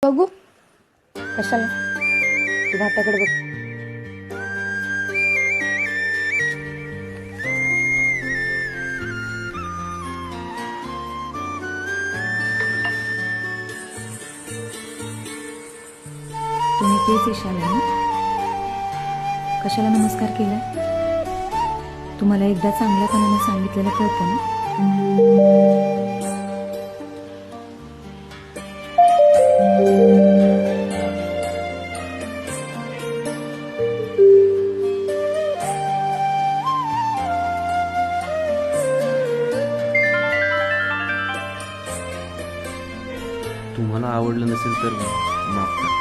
बघू कशाला तू भाताकडे बघ. तुम्ही तेच ईशाला ना कशाला नमस्कार केलाय? तुम्हाला एकदा चांगल्या कानाने सांगितलेलं कळतं ना. तुम्हाला आवडलं नसेल तर माफ करा.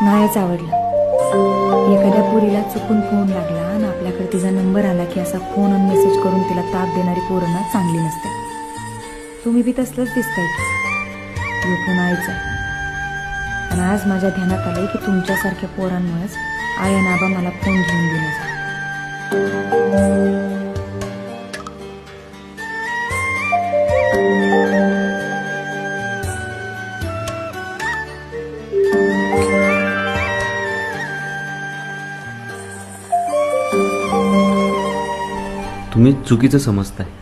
नाहीच आवडलं. एखाद्या पोरीला चुकून फोन लागला आणि आपल्याकडे तिचा नंबर आला की असा फोन आणि मेसेज करून तिला ताप देणारी पोरं ना चांगली नसते. तुम्ही बी तसलंच दिसताय की यो फोन आईचा. आणि आज माझ्या ध्यानात आलंय की तुमच्यासारख्या पोरांमुळेच आई आणि आबा मला फोन घेऊन दिला. तुम्ही चुकीचं समजताय.